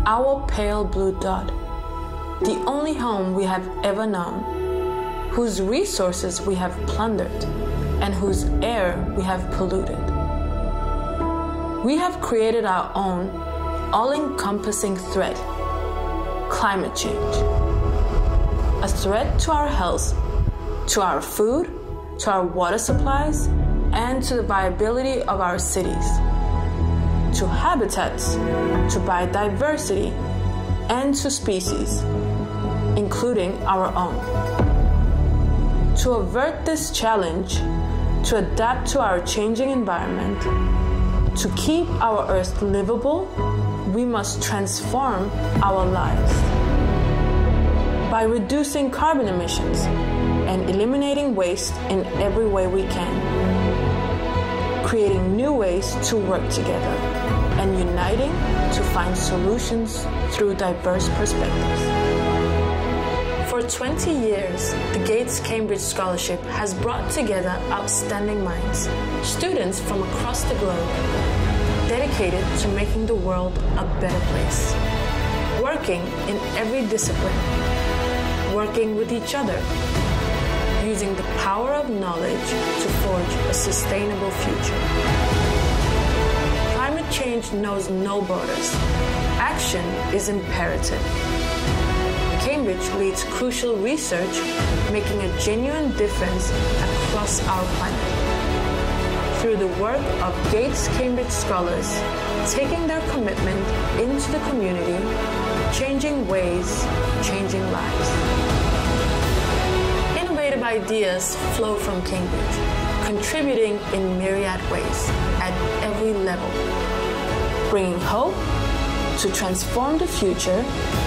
our pale blue dot, the only home we have ever known, whose resources we have plundered, and whose air we have polluted. We have created our own all-encompassing threat, climate change. A threat to our health, to our food, to our water supplies, and to the viability of our cities, to habitats, to biodiversity, and to species, including our own. To avert this challenge, to adapt to our changing environment, to keep our Earth livable, we must transform our lives. By reducing carbon emissions and eliminating waste in every way we can, creating new ways to work together, and uniting to find solutions through diverse perspectives. For 20 years, the Gates Cambridge Scholarship has brought together outstanding minds, students from across the globe, dedicated to making the world a better place, working in every discipline, working with each other, using the power of knowledge to forge a sustainable future. Climate change knows no borders. Action is imperative. Cambridge leads crucial research, making a genuine difference across our planet. Through the work of Gates Cambridge scholars, taking their commitment into the community, changing ways, changing lives. Innovative ideas flow from Cambridge, contributing in myriad ways at every level, bringing hope to transform the future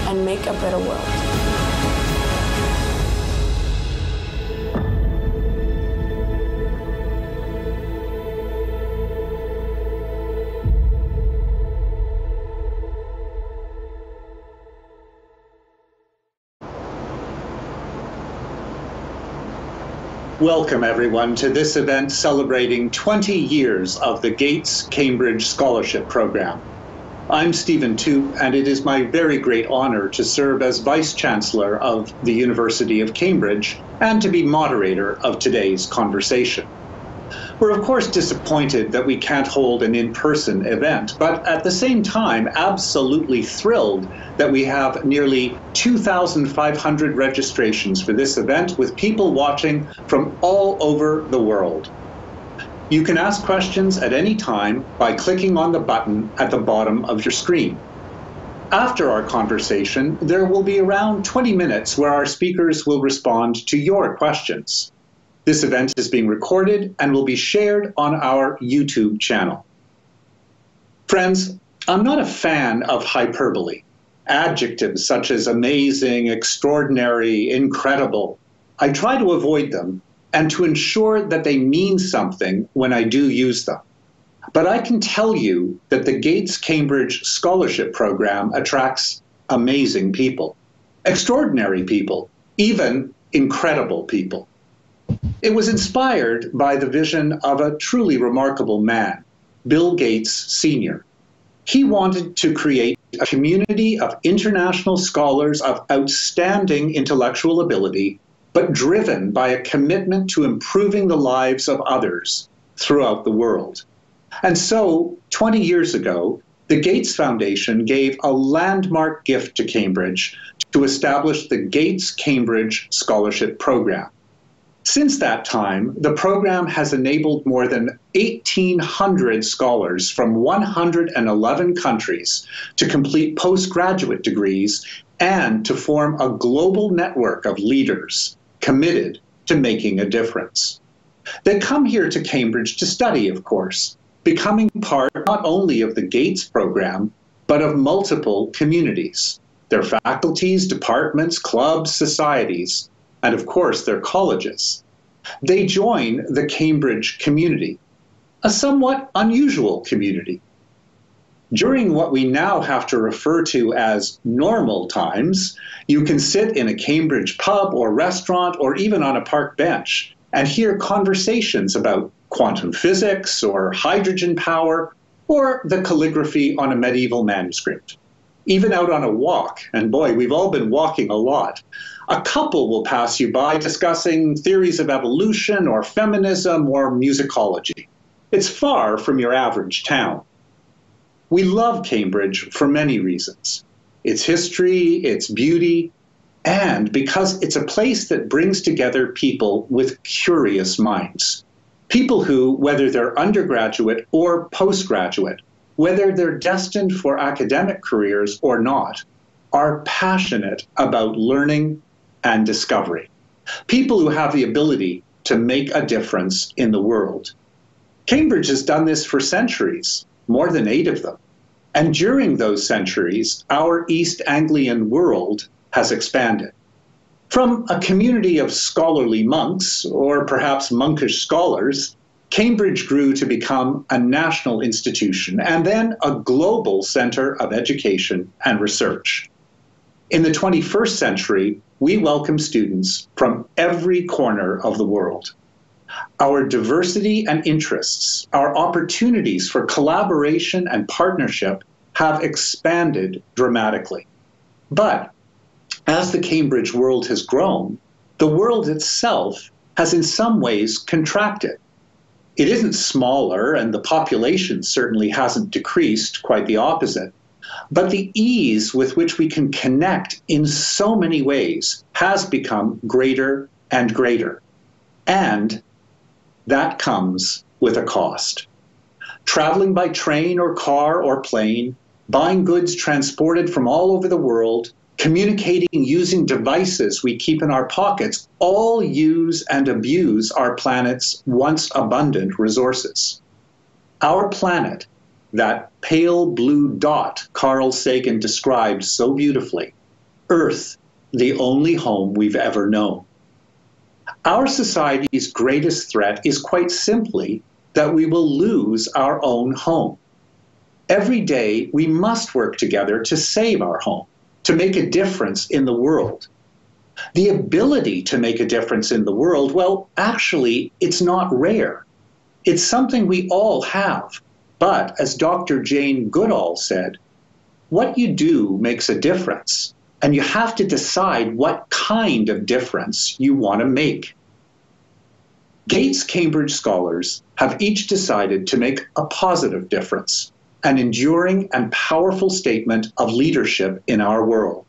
and make a better world. Welcome, everyone, to this event celebrating 20 years of the Gates Cambridge Scholarship Program. I'm Stephen Tu, and it is my very great honor to serve as Vice Chancellor of the University of Cambridge and to be moderator of today's conversation. We're of course disappointed that we can't hold an in-person event, but at the same time absolutely thrilled that we have nearly 2,500 registrations for this event with people watching from all over the world. You can ask questions at any time by clicking on the button at the bottom of your screen. After our conversation, there will be around 20 minutes where our speakers will respond to your questions. This event is being recorded and will be shared on our YouTube channel. Friends, I'm not a fan of hyperbole. Adjectives such as amazing, extraordinary, incredible. I try to avoid them and to ensure that they mean something when I do use them. But I can tell you that the Gates Cambridge Scholarship Program attracts amazing people, extraordinary people, even incredible people. It was inspired by the vision of a truly remarkable man, Bill Gates Sr. He wanted to create a community of international scholars of outstanding intellectual ability, but driven by a commitment to improving the lives of others throughout the world. And so, 20 years ago, the Gates Foundation gave a landmark gift to Cambridge to establish the Gates Cambridge Scholarship Program. Since that time, the program has enabled more than 1,800 scholars from 111 countries to complete postgraduate degrees and to form a global network of leaders committed to making a difference. They come here to Cambridge to study, of course, becoming part not only of the Gates program, but of multiple communities, their faculties, departments, clubs, societies, and of course their colleges. They join the Cambridge community, a somewhat unusual community. During what we now have to refer to as normal times, you can sit in a Cambridge pub or restaurant or even on a park bench and hear conversations about quantum physics or hydrogen power or the calligraphy on a medieval manuscript. even out on a walk, and boy, we've all been walking a lot, a couple will pass you by discussing theories of evolution or feminism or musicology. It's far from your average town. We love Cambridge for many reasons. Its history, its beauty, and because it's a place that brings together people with curious minds. People who, whether they're undergraduate or postgraduate, whether they're destined for academic careers or not, are passionate about learning and discovery. People who have the ability to make a difference in the world. Cambridge has done this for centuries, more than 8 of them. And during those centuries, our East Anglian world has expanded. From a community of scholarly monks, or perhaps monkish scholars, Cambridge grew to become a national institution and then a global center of education and research. In the 21st century, we welcome students from every corner of the world. Our diversity and interests, our opportunities for collaboration and partnership have expanded dramatically. But as the Cambridge world has grown, the world itself has in some ways contracted. It isn't smaller, and the population certainly hasn't decreased, quite the opposite. But the ease with which we can connect in so many ways has become greater and greater. And that comes with a cost. Traveling by train or car or plane, buying goods transported from all over the world, communicating using devices we keep in our pockets, all use and abuse our planet's once abundant resources. Our planet, that pale blue dot Carl Sagan described so beautifully, Earth, the only home we've ever known. Our society's greatest threat is quite simply that we will lose our own home. Every day, we must work together to save our home, to make a difference in the world. The ability to make a difference in the world, well, actually, it's not rare. It's something we all have. But as Dr. Jane Goodall said, what you do makes a difference, and you have to decide what kind of difference you want to make. Gates Cambridge scholars have each decided to make a positive difference, an enduring and powerful statement of leadership in our world.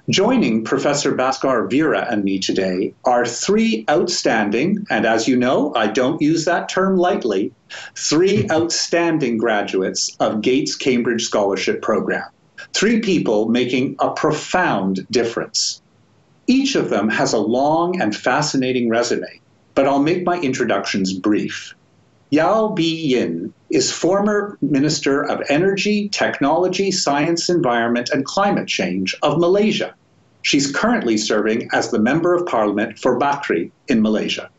Joining Professor Bhaskar Veera and me today are 3 outstanding, and as you know, I don't use that term lightly, 3 outstanding graduates of Gates Cambridge Scholarship Program. 3 people making a profound difference. Each of them has a long and fascinating resume, but I'll make my introductions brief. Yao Bi Yin is former Minister of Energy, Technology, Science, Environment, and Climate Change of Malaysia. She's currently serving as the Member of Parliament for Bakri in Malaysia.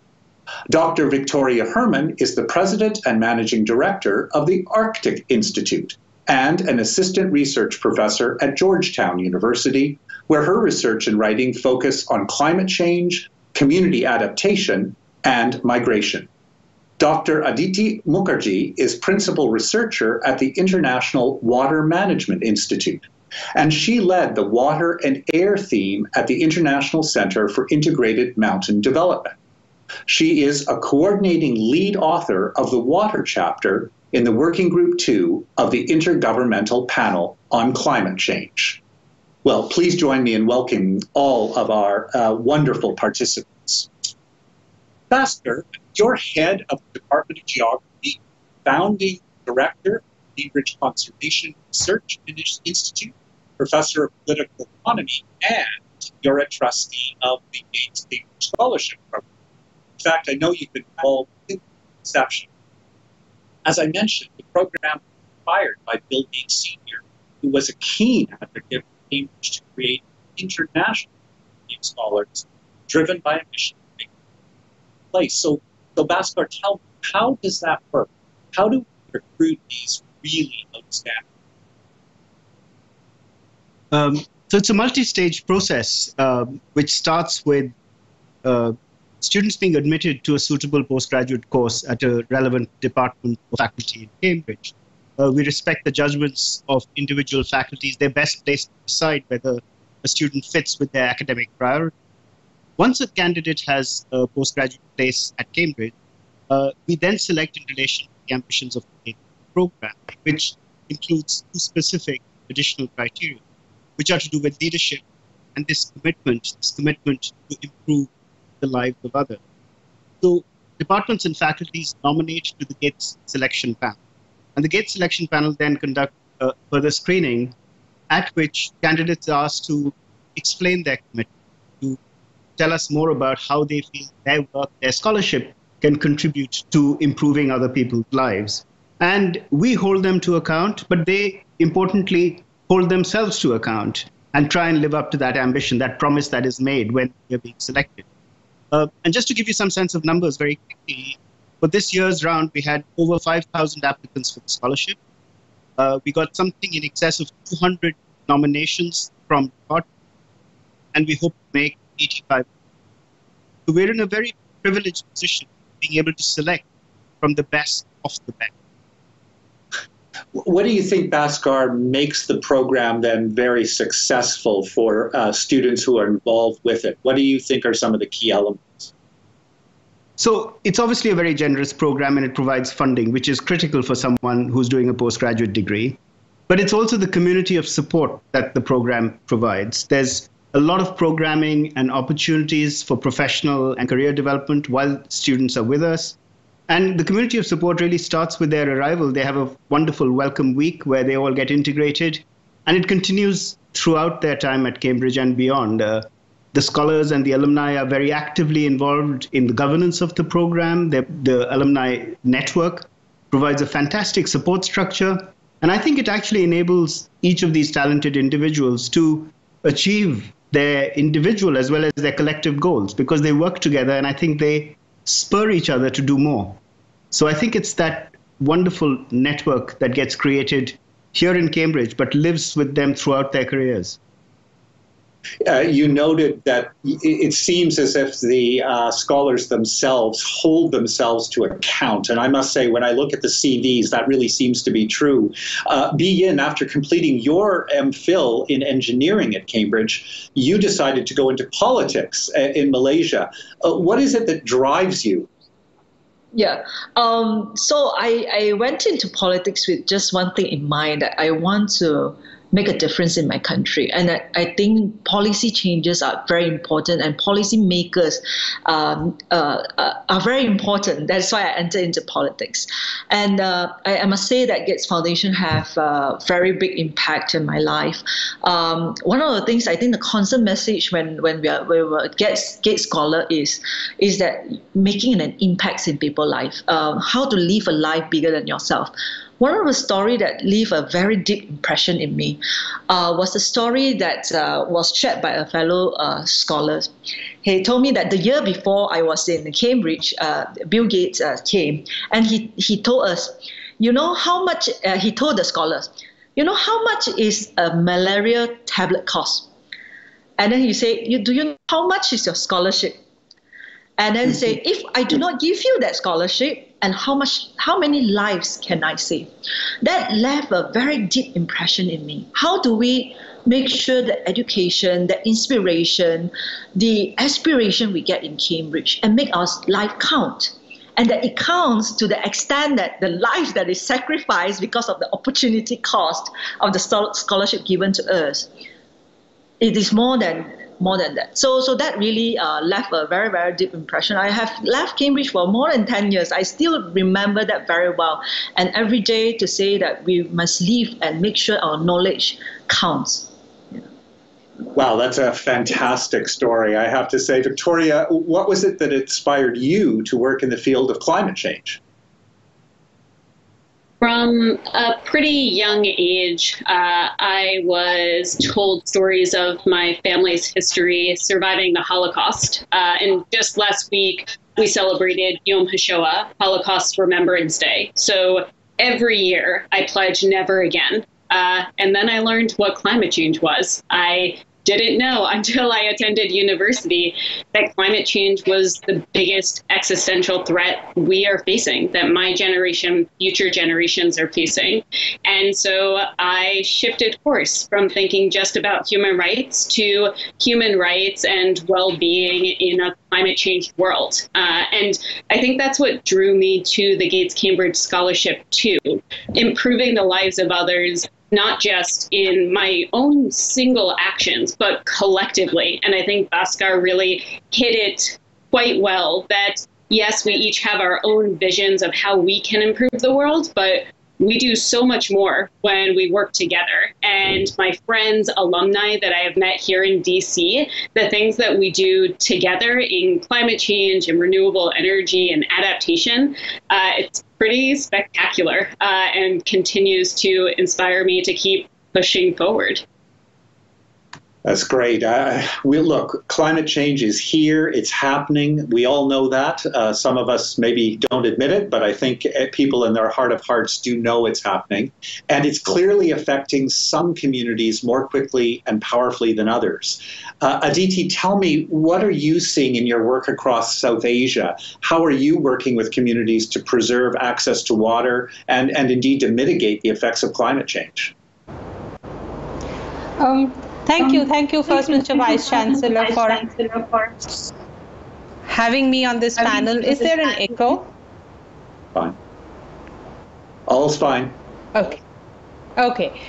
Dr. Victoria Herman is the President and Managing Director of the Arctic Institute and an Assistant Research Professor at Georgetown University, where her research and writing focus on climate change, community adaptation, and migration. Dr. Aditi Mukherjee is principal researcher at the International Water Management Institute, and she led the water and air theme at the International Center for Integrated Mountain Development. She is a coordinating lead author of the water chapter in the Working Group 2 of the Intergovernmental Panel on Climate Change. Well, please join me in welcoming all of our wonderful participants. Bhaskar, you're head of the Department of Geography, founding director of the Cambridge Conservation Research Institute, professor of political economy, and you're a trustee of the Gates Cambridge Scholarship Program. In fact, I know you've been involved in conception. As I mentioned, the program was inspired by Bill Gates Sr., who was a keen advocate for Cambridge to create international scholars driven by a mission to make a place. So Bhaskar, tell me, how does that work? How do we recruit these really outstanding? So it's a multi-stage process, which starts with students being admitted to a suitable postgraduate course at a relevant department or faculty in Cambridge. We respect the judgments of individual faculties. They're best placed to decide whether a student fits with their academic priority. Once a candidate has a postgraduate place at Cambridge, we then select in relation to the ambitions of the program, which includes two specific additional criteria, which are to do with leadership and this commitment to improve the lives of others. So departments and faculties nominate to the GATE selection panel. And the GATE selection panel then conduct further screening, at which candidates are asked to explain their commitment, to tell us more about how they feel their work, their scholarship can contribute to improving other people's lives. And we hold them to account, but they importantly hold themselves to account and try and live up to that ambition, that promise that is made when you're being selected. And just to give you some sense of numbers very quickly, for this year's round, we had over 5,000 applicants for the scholarship. We got something in excess of 200 nominations from departments, and we hope to make 85. So we're in a very privileged position, being able to select from the best of the best. What do you think, Bhaskar, makes the program then very successful for students who are involved with it? What do you think are some of the key elements? So it's obviously a very generous program, and it provides funding, which is critical for someone who's doing a postgraduate degree. But it's also the community of support that the program provides. There's a lot of programming and opportunities for professional and career development while students are with us. And the community of support really starts with their arrival. They have a wonderful welcome week where they all get integrated, and it continues throughout their time at Cambridge and beyond. The scholars and the alumni are very actively involved in the governance of the program. The alumni network provides a fantastic support structure, and I think it actually enables each of these talented individuals to achieve their individual as well as their collective goals, because they work together, and I think they spur each other to do more. So I think it's that wonderful network that gets created here in Cambridge, but lives with them throughout their careers. You noted that it seems as if the scholars themselves hold themselves to account. And I must say, when I look at the CVs, that really seems to be true. Bi-Yin, after completing your MPhil in engineering at Cambridge, you decided to go into politics in Malaysia. What is it that drives you? Yeah. So I went into politics with just one thing in mind, that I want to make a difference in my country. And I think policy changes are very important, and policy makers are very important. That's why I entered into politics. And I must say that Gates Foundation have a very big impact in my life. One of the things, I think the constant message when we were Gates Scholar is that making an impact in people's life, how to live a life bigger than yourself. One of the stories that left a very deep impression in me was a story that was shared by a fellow scholar. He told me that the year before I was in Cambridge, Bill Gates came, and he told us, you know how much, he told the scholars, you know how much is a malaria tablet cost? And then he said, do you know how much is your scholarship? And then say, if I do not give you that scholarship, and how many lives can I save? That left a very deep impression in me. How do we make sure that education, the inspiration, the aspiration we get in Cambridge, and make our life count? And that it counts to the extent that the life that is sacrificed because of the opportunity cost of the scholarship given to us, it is more than that. So that really left a very, very deep impression. I have left Cambridge for more than 10 years. I still remember that very well. And every day to say that we must live and make sure our knowledge counts. Yeah. Wow, that's a fantastic story, I have to say. Victoria, what was it that inspired you to work in the field of climate change? From a pretty young age, I was told stories of my family's history surviving the Holocaust. And just last week, we celebrated Yom HaShoah, Holocaust Remembrance Day. So every year, I pledge never again. And then I learned what climate change was. I didn't know until I attended university that climate change was the biggest existential threat we are facing, that my generation, future generations are facing. And so I shifted course from thinking just about human rights to human rights and well-being in a climate change world. And I think that's what drew me to the Gates Cambridge Scholarship too, improving the lives of others, not just in my own single actions, but collectively. And I think Bhaskar really hit it quite well, that yes, we each have our own visions of how we can improve the world, but we do so much more when we work together. And my friends, alumni that I have met here in DC, the things that we do together in climate change and renewable energy and adaptation, it's pretty spectacular and continues to inspire me to keep pushing forward. That's great. Look, climate change is here. It's happening. We all know that. Some of us maybe don't admit it, but I think people in their heart of hearts do know it's happening. And it's clearly affecting some communities more quickly and powerfully than others. Aditi, tell me, what are you seeing in your work across South Asia? How are you working with communities to preserve access to water and indeed to mitigate the effects of climate change? Thank you first, Mr. Vice Chancellor, for having me on this panel. Is there an echo? Fine. All's fine. Okay.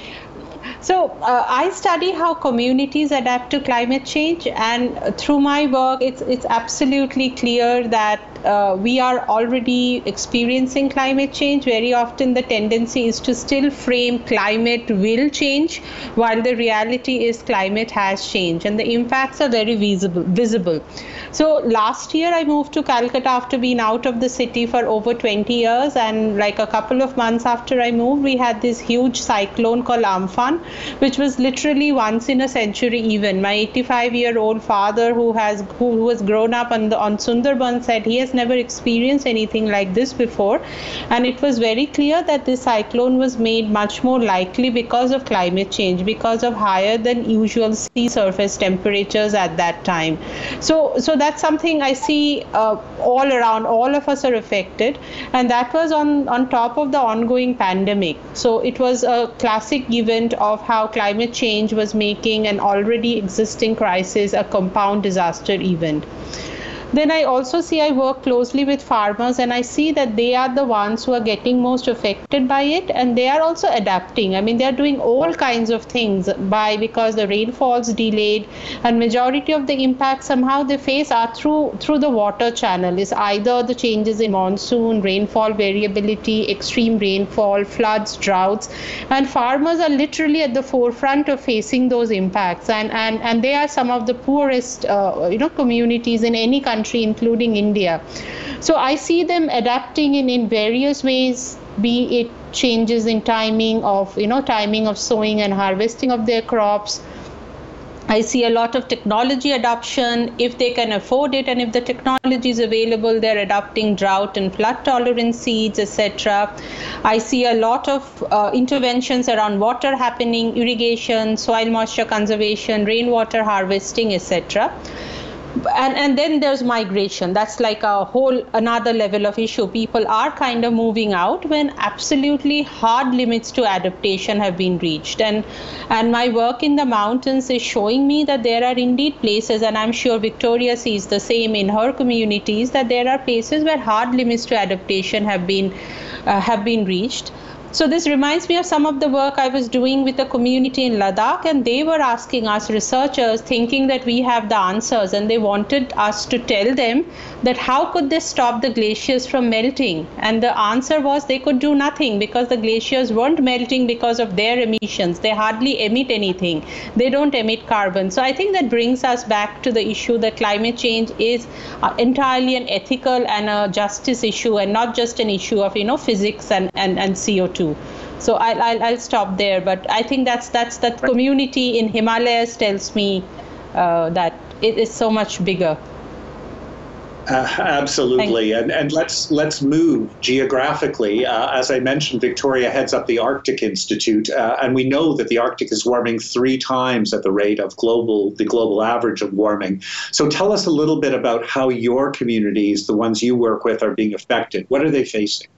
So I study how communities adapt to climate change, and through my work, it's absolutely clear that we are already experiencing climate change. Very often the tendency is to still frame climate will change, while the reality is climate has changed, and the impacts are very visible. So last year I moved to Calcutta after being out of the city for over 20 years, and like a couple of months after I moved, we had this huge cyclone called Amphan, which was literally once in a century event. My 85-year-old father, who was grown up on Sundarban, said he has never experienced anything like this before, and it was very clear that this cyclone was made much more likely because of climate change, because of higher than usual sea surface temperatures at that time. So that's something I see all around. All of us are affected, and that was on top of the ongoing pandemic. So it was a classic event of how climate change was making an already existing crisis a compound disaster event. Then I also see, I work closely with farmers, and I see that they are the ones who are getting most affected by it, and they are also adapting. I mean, they are doing all kinds of things because the rainfall's delayed, and majority of the impacts somehow they face are through the water channel. Is either the changes in monsoon, rainfall variability, extreme rainfall, floods, droughts, and farmers are literally at the forefront of facing those impacts, and they are some of the poorest communities in any country, including India. So I see them adapting in various ways, be it changes in timing of sowing and harvesting of their crops. I see a lot of technology adoption if they can afford it, and if the technology is available, they're adopting drought and flood tolerant seeds, etc. I see a lot of interventions around water happening, irrigation, soil moisture conservation, rainwater harvesting, etc. And then there's migration. That's like a whole another level of issue. People are kind of moving out when absolutely hard limits to adaptation have been reached. And my work in the mountains is showing me that there are indeed places, and I'm sure Victoria sees the same in her communities, that there are places where hard limits to adaptation have been reached. So this reminds me of some of the work I was doing with a community in Ladakh, and they were asking us researchers, thinking that we have the answers, and they wanted us to tell them that how could they stop the glaciers from melting. And the answer was they could do nothing, because the glaciers weren't melting because of their emissions. They hardly emit anything. They don't emit carbon. So I think that brings us back to the issue that climate change is entirely an ethical and a justice issue, and not just an issue of physics and CO2. So I'll stop there, but I think that's that community in Himalayas tells me that it is so much bigger. Absolutely, and let's move geographically. As I mentioned, Victoria heads up the Arctic Institute, and we know that the Arctic is warming 3 times at the rate of the global average of warming. So tell us a little bit about how your communities, the ones you work with, are being affected. What are they facing?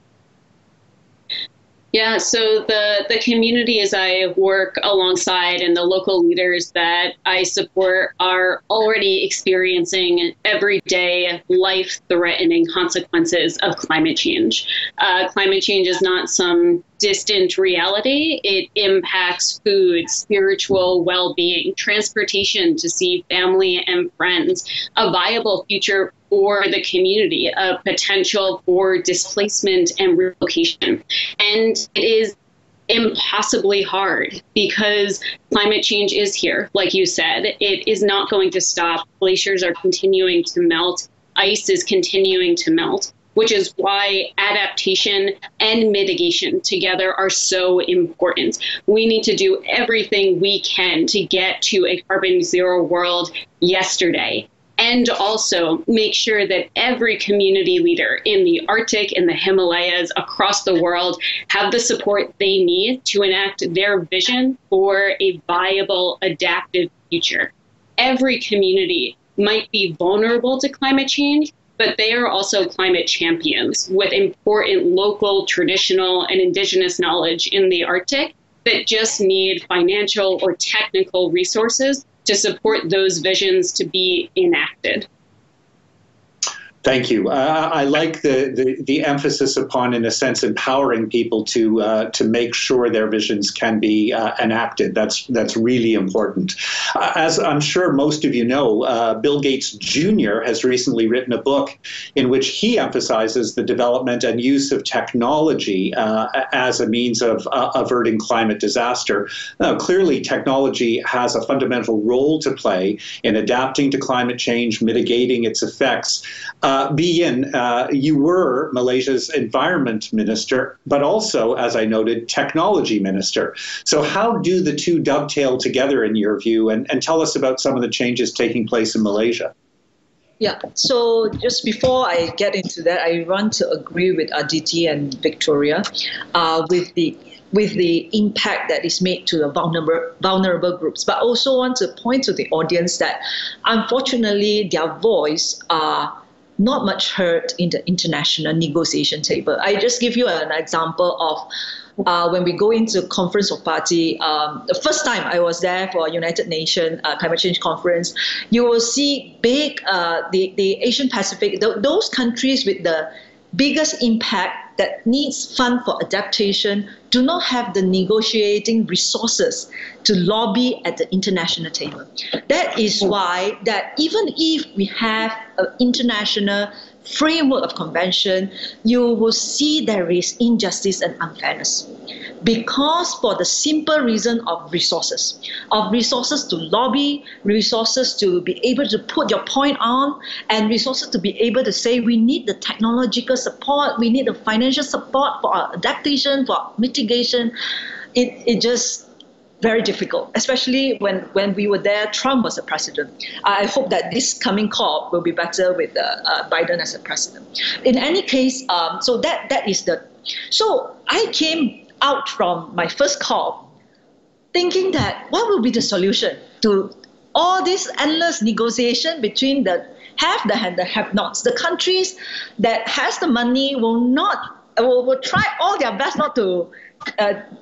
Yeah, so the communities I work alongside and the local leaders that I support are already experiencing everyday life-threatening consequences of climate change. Climate change is not some distant reality. It impacts food, spiritual well-being, transportation to see family and friends, a viable future for the community, a potential for displacement and relocation. And it is impossibly hard because climate change is here. Like you said, it is not going to stop. Glaciers are continuing to melt. Ice is continuing to melt, which is why adaptation and mitigation together are so important. We need to do everything we can to get to a carbon zero world yesterday. And also make sure that every community leader in the Arctic and the Himalayas across the world have the support they need to enact their vision for a viable, adaptive future. Every community might be vulnerable to climate change, but they are also climate champions with important local, traditional, and indigenous knowledge in the Arctic that just need financial or technical resources to support those visions to be enacted. Thank you. I like the emphasis upon, in a sense, empowering people to make sure their visions can be enacted. That's really important. As I'm sure most of you know, Bill Gates Jr. has recently written a book in which he emphasizes the development and use of technology as a means of averting climate disaster. Now, clearly, technology has a fundamental role to play in adapting to climate change, mitigating its effects. You were Malaysia's environment minister, but also, as I noted, technology minister. So how do the two dovetail together in your view? And tell us about some of the changes taking place in Malaysia. Yeah, so just before I get into that, I want to agree with Aditi and Victoria with the impact that is made to the vulnerable groups, but also want to point to the audience that unfortunately their voice are not much heard in the international negotiation table. I just give you an example of when we go into Conference of Party. The first time I was there for United Nations Climate Change Conference, you will see the Asian Pacific, those countries with the biggest impact that needs fund for adaptation do not have the negotiating resources to lobby at the international table. That is why that even if we have an international framework of convention, you will see there is injustice and unfairness. Because for the simple reason of resources to lobby, resources to be able to put your point on, and resources to be able to say we need the technological support, we need the financial support for our adaptation, for mitigation. It just very difficult, especially when we were there, Trump was the president. I hope that this coming COP will be better with Biden as a president. In any case, so I came out from my first COP thinking that what will be the solution to all this endless negotiation between the have and the have-nots. The countries that has the money will try all their best not to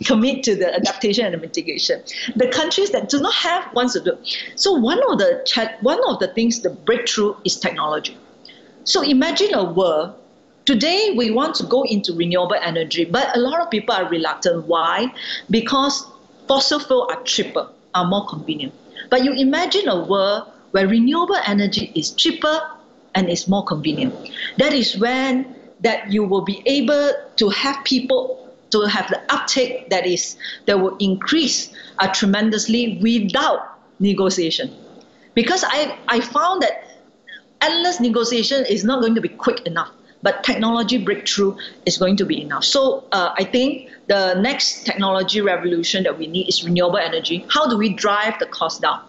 commit to the adaptation and the mitigation. The countries that do not have wants to do. So one of the things, the breakthrough is technology. So imagine a world. Today we want to go into renewable energy, but a lot of people are reluctant. Why? Because fossil fuels are cheaper, are more convenient. But you imagine a world where renewable energy is cheaper and is more convenient. That is when that you will be able to have people to have the uptake that will increase tremendously without negotiation. Because I found that endless negotiation is not going to be quick enough, but technology breakthrough is going to be enough. So I think the next technology revolution that we need is renewable energy. How do we drive the cost down?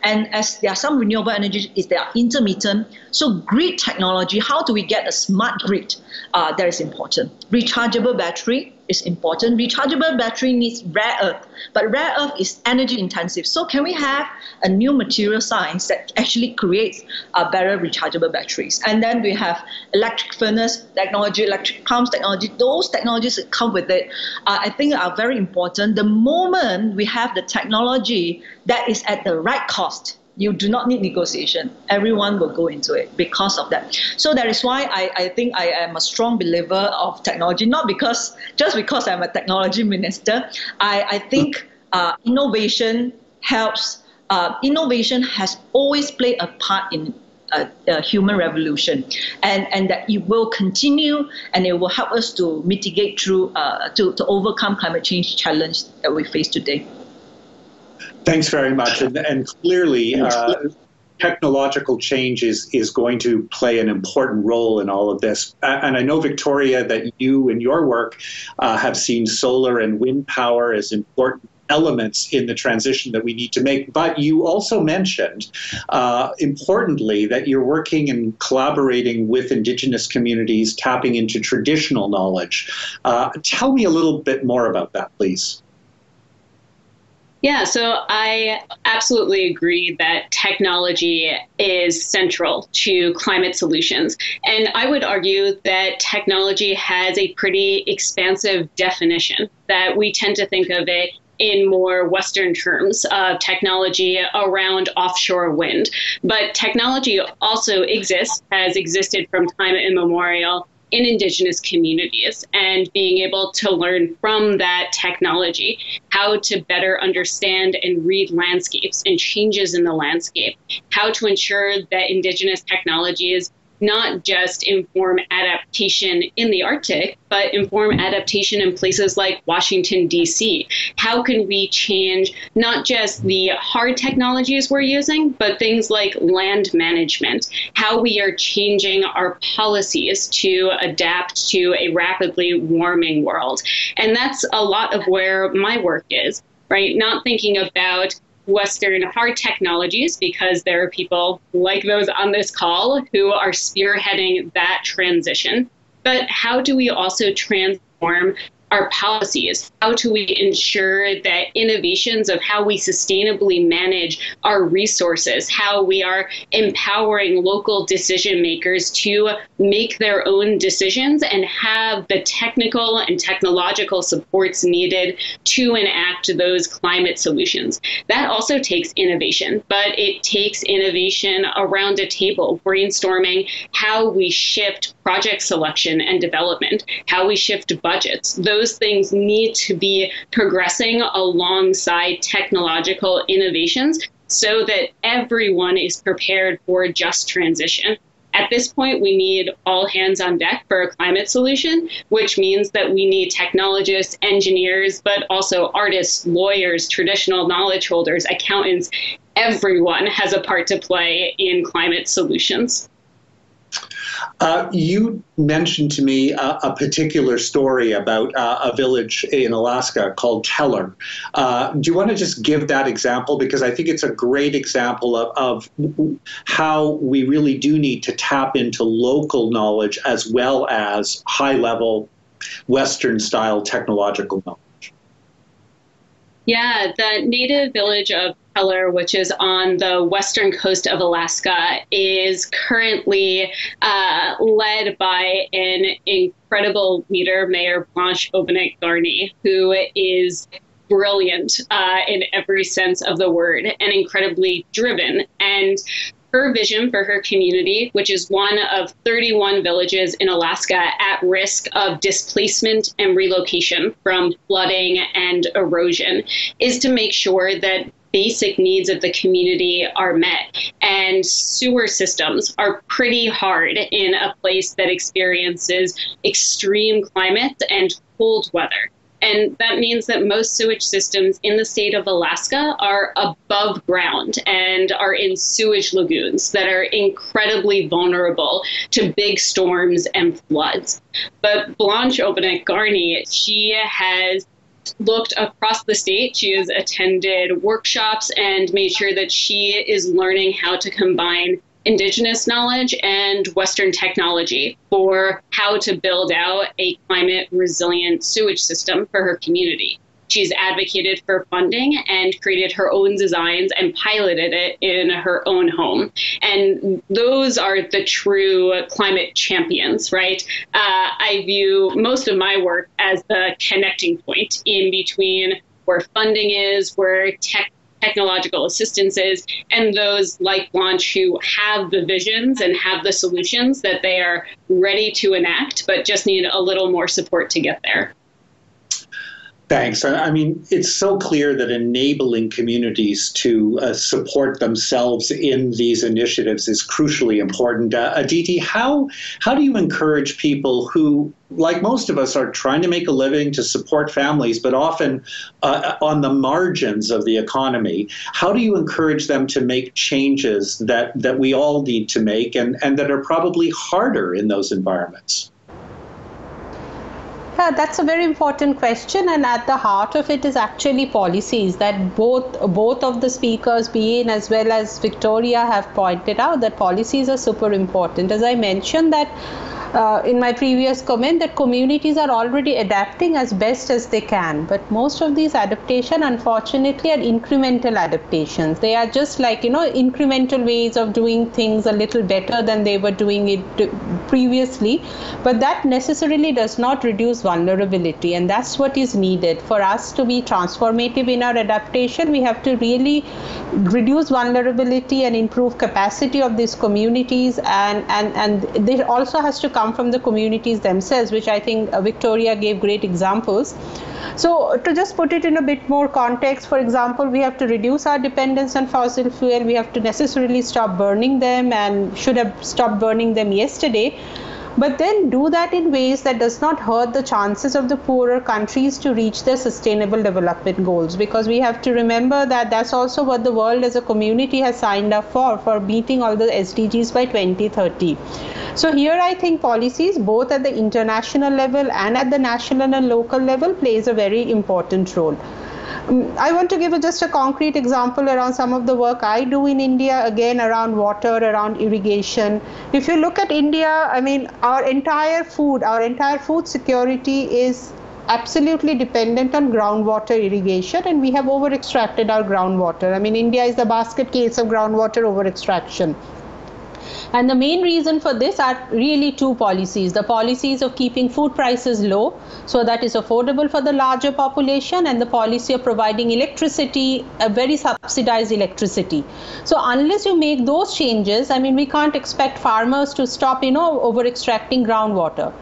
And as there are some renewable energies, they are intermittent. So grid technology, how do we get a smart grid? That is important. Rechargeable battery is important. Rechargeable battery needs rare earth, but rare earth is energy intensive. So can we have a new material science that actually creates better rechargeable batteries? And then we have electric furnace technology, electric pumps technology. Those technologies that come with it, I think are very important. The moment we have the technology that is at the right cost, you do not need negotiation. Everyone will go into it because of that. So that is why I think I am a strong believer of technology, not just because I'm a technology minister. I think innovation helps. Innovation has always played a part in a human revolution, and that it will continue, and it will help us to mitigate through, to overcome climate change challenge that we face today. Thanks very much. And clearly, technological change is going to play an important role in all of this. And I know, Victoria, that you in your work have seen solar and wind power as important elements in the transition that we need to make. But you also mentioned, importantly, that you're working and collaborating with Indigenous communities, tapping into traditional knowledge. Tell me a little bit more about that, please. Yeah, so I absolutely agree that technology is central to climate solutions. And I would argue that technology has a pretty expansive definition, that we tend to think of it in more Western terms of technology around offshore wind. But technology also has existed from time immemorial in Indigenous communities, and being able to learn from that technology how to better understand and read landscapes and changes in the landscape, how to ensure that Indigenous technologies not just inform adaptation in the Arctic, but inform adaptation in places like Washington, D.C. How can we change not just the hard technologies we're using, but things like land management, how we are changing our policies to adapt to a rapidly warming world. And that's a lot of where my work is, right? Not thinking about Western hard technologies, because there are people like those on this call who are spearheading that transition. But how do we also transform our policies? How do we ensure that innovations of how we sustainably manage our resources, how we are empowering local decision makers to make their own decisions and have the technical and technological supports needed to enact those climate solutions? That also takes innovation, but it takes innovation around a table, brainstorming how we shift project selection and development, how we shift budgets. Those things need to be progressing alongside technological innovations so that everyone is prepared for just transition. At this point, we need all hands on deck for a climate solution, which means that we need technologists, engineers, but also artists, lawyers, traditional knowledge holders, accountants. Everyone has a part to play in climate solutions. You mentioned to me a particular story about a village in Alaska called Teller. Do you want to just give that example? Because I think it's a great example of how we really do need to tap into local knowledge as well as high-level Western-style technological knowledge. Yeah, the native village of Teller, which is on the western coast of Alaska, is currently led by an incredible leader, Mayor Blanche Obenek-Garney, who is brilliant in every sense of the word and incredibly driven. And her vision for her community, which is one of 31 villages in Alaska at risk of displacement and relocation from flooding and erosion, is to make sure that basic needs of the community are met. And sewer systems are pretty hard in a place that experiences extreme climate and cold weather. And that means that most sewage systems in the state of Alaska are above ground and are in sewage lagoons that are incredibly vulnerable to big storms and floods. But Blanche Obenek-Garney, she has looked across the state. She has attended workshops and made sure that she is learning how to combine Indigenous knowledge and Western technology for how to build out a climate resilient sewage system for her community. She's advocated for funding and created her own designs and piloted it in her own home. And those are the true climate champions, right? I view most of my work as the connecting point in between where funding is, where technological assistance is, and those like Blanche who have the visions and have the solutions that they are ready to enact, but just need a little more support to get there. Thanks. I mean, it's so clear that enabling communities to support themselves in these initiatives is crucially important. Aditi, how do you encourage people who, like most of us, are trying to make a living to support families, but often on the margins of the economy? How do you encourage them to make changes that we all need to make and that are probably harder in those environments? Yeah, that's a very important question, and at the heart of it is actually policies that both of the speakers, Bien as well as Victoria, have pointed out that policies are super important. As I mentioned that in my previous comment, that communities are already adapting as best as they can, but most of these adaptations unfortunately are incremental adaptations. They are just like, incremental ways of doing things a little better than they were doing it previously, but that necessarily does not reduce vulnerability, and that's what is needed. For us to be transformative in our adaptation, we have to really reduce vulnerability and improve capacity of these communities, and there also has to come from the communities themselves, which I think Victoria gave great examples. So to just put it in a bit more context, for example, we have to reduce our dependence on fossil fuel. We have to necessarily stop burning them, and should have stopped burning them yesterday. But then do that in ways that does not hurt the chances of the poorer countries to reach their sustainable development goals, because we have to remember that that's also what the world as a community has signed up for meeting all the SDGs by 2030. So here I think policies both at the international level and at the national and local level plays a very important role. I want to give just a concrete example around some of the work I do in India, again around water, around irrigation. If you look at India, I mean, our entire food security is absolutely dependent on groundwater irrigation, and we have over extracted our groundwater. I mean, India is the basket case of groundwater over extraction. And the main reason for this are really two policies. The policies of keeping food prices low, so that is affordable for the larger population, and the policy of providing electricity, a very subsidized electricity. So unless you make those changes, I mean, we can't expect farmers to stop, over extracting groundwater.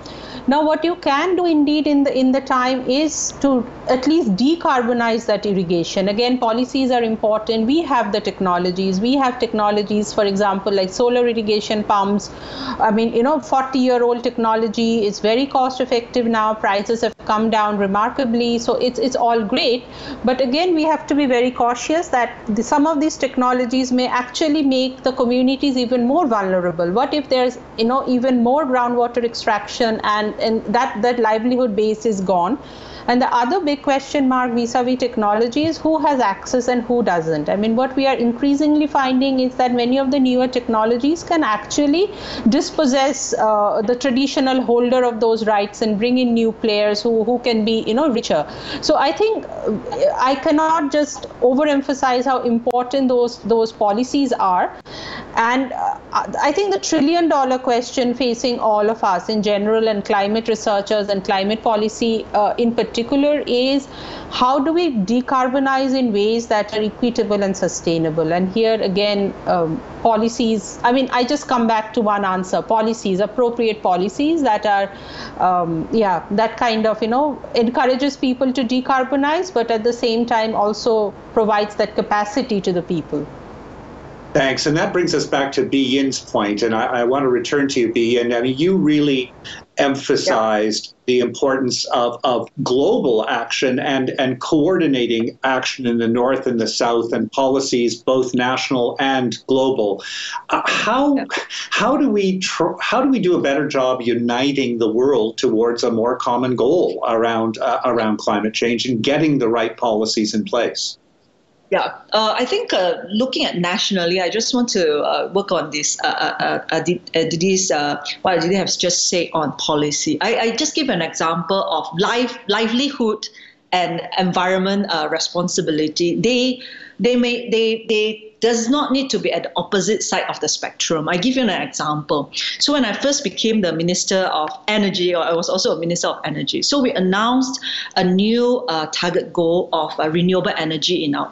Now, what you can do indeed in the time is to at least decarbonize that irrigation. Again, policies are important. We have the technologies. We have technologies, for example, like solar irrigation pumps. I mean, 40-year-old technology is very cost effective now. Prices have come down remarkably. So it's all great. But again, we have to be very cautious that some of these technologies may actually make the communities even more vulnerable. What if there's, even more groundwater extraction and that livelihood base is gone? And the other big question mark vis-a-vis technology is who has access and who doesn't. I mean, what we are increasingly finding is that many of the newer technologies can actually dispossess the traditional holder of those rights and bring in new players who can be, richer. So I think I cannot just overemphasize how important those policies are. And I think the trillion-dollar question facing all of us in general, and climate researchers and climate policy in particular, is how do we decarbonize in ways that are equitable and sustainable? And here again, policies, I mean, I just come back to one answer: policies, appropriate policies that are, that kind of, encourages people to decarbonize, but at the same time also provides that capacity to the people. Thanks. And that brings us back to Bi Yin's point. And I want to return to you, Bi Yin. I mean, you really emphasized the importance of global action and coordinating action in the North and the South and policies both national and global. How do we do a better job uniting the world towards a more common goal around climate change and getting the right policies in place? Yeah, I think looking at nationally, I just want to work on this. What Aditi has just said on policy. I just give an example of livelihood and environment responsibility. They does not need to be at the opposite side of the spectrum. I give you an example. So when I first became the Minister of Energy, or I was also a Minister of Energy, so we announced a new target goal of renewable energy in our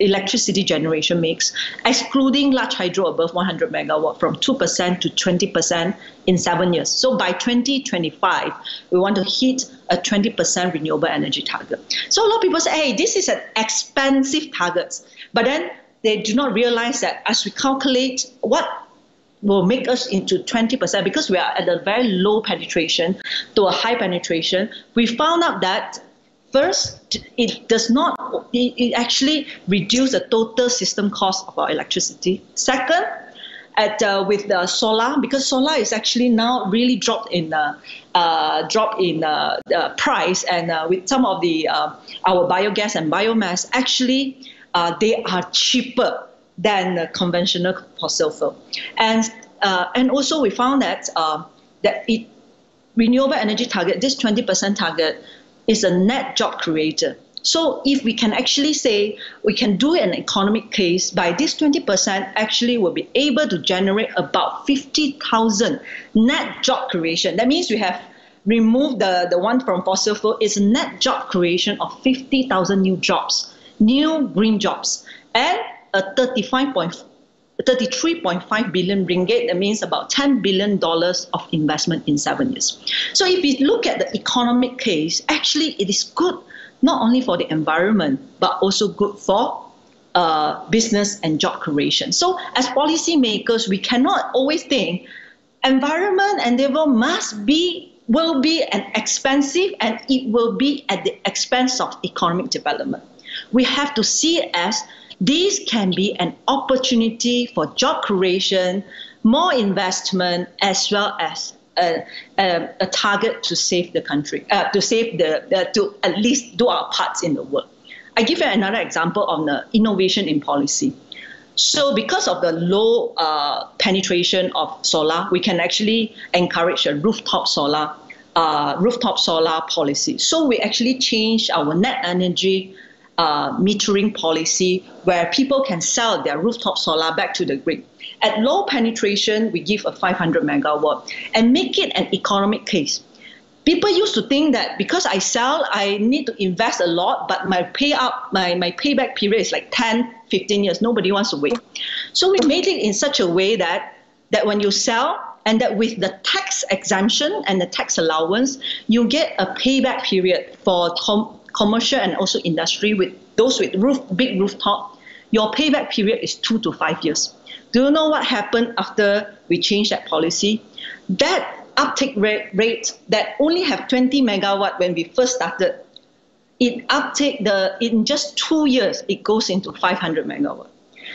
electricity generation mix, excluding large hydro above 100 megawatt from 2% to 20% in 7 years. So by 2025, we want to hit a 20% renewable energy target. So a lot of people say, hey, this is an expensive target. But then they do not realize that as we calculate what will make us into 20%, because we are at a very low penetration to a high penetration, we found out that first, it actually reduces the total system cost of our electricity. Second, with the solar, because solar is actually now really dropped in price, and with some of the our biogas and biomass, actually they are cheaper than the conventional fossil fuel, and also we found that renewable energy target, this 20% target, is a net job creator. So if we can actually say we can do an economic case, by this 20% actually will be able to generate about 50,000 net job creation. That means we have removed the one from fossil fuel. It's a net job creation of 50,000 new jobs, new green jobs, and a 33.5 billion ringgit. That means about $10 billion of investment in 7 years. So if we look at the economic case, actually it is good not only for the environment, but also good for business and job creation. So as policymakers, we cannot always think environment and development will be an expensive, and it will be at the expense of economic development. We have to see it as this can be an opportunity for job creation, more investment, as well as a target to save the country, to at least do our parts in the world. I give you another example on the innovation in policy. So because of the low penetration of solar, we can actually encourage a rooftop solar policy. So we actually changed our net energy metering policy, where people can sell their rooftop solar back to the grid. At low penetration, we give a 500 megawatt and make it an economic case. People used to think that because I sell, I need to invest a lot, but my payback period is like 10, 15 years. Nobody wants to wait. So we made it in such a way that when you sell, and that with the tax exemption and the tax allowance, you get a payback period for commercial and also industry, with those with big rooftop. Your payback period is 2 to 5 years. Do you know what happened after we changed that policy? That uptake rate that only have 20 megawatt when we first started, in just 2 years, it goes into 500 megawatt.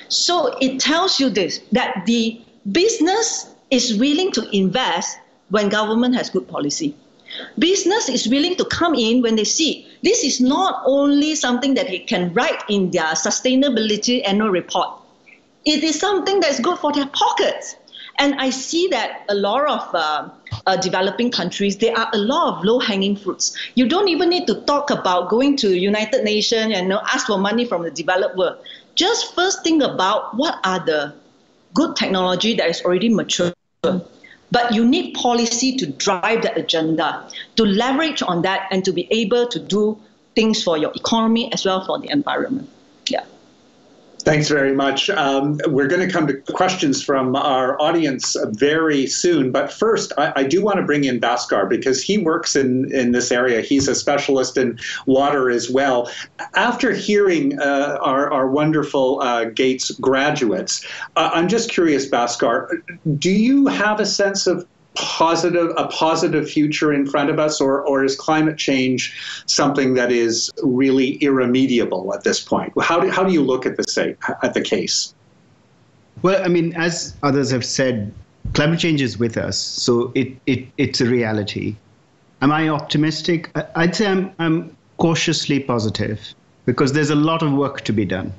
So it tells you this, that the business is willing to invest when government has good policy. Business is willing to come in when they see this is not only something that they can write in their sustainability annual report. It is something that's good for their pockets. And I see that a lot of developing countries, there are a lot of low-hanging fruits. You don't even need to talk about going to United Nations and ask for money from the developed world. Just first think about what are the good technology that is already mature. But you need policy to drive that agenda, to leverage on that, and to be able to do things for your economy as well for the environment. Yeah. Thanks very much. We're going to come to questions from our audience very soon. But first, I do want to bring in Bhaskar, because he works in this area. He's a specialist in water as well. After hearing our wonderful Gates graduates, I'm just curious, Bhaskar, do you have a sense of a positive future in front of us, or is climate change something that is really irremediable at this point? How do you look at the case? Well, I mean, as others have said, climate change is with us, so it's a reality. Am I optimistic? I'd say I'm cautiously positive, because there's a lot of work to be done.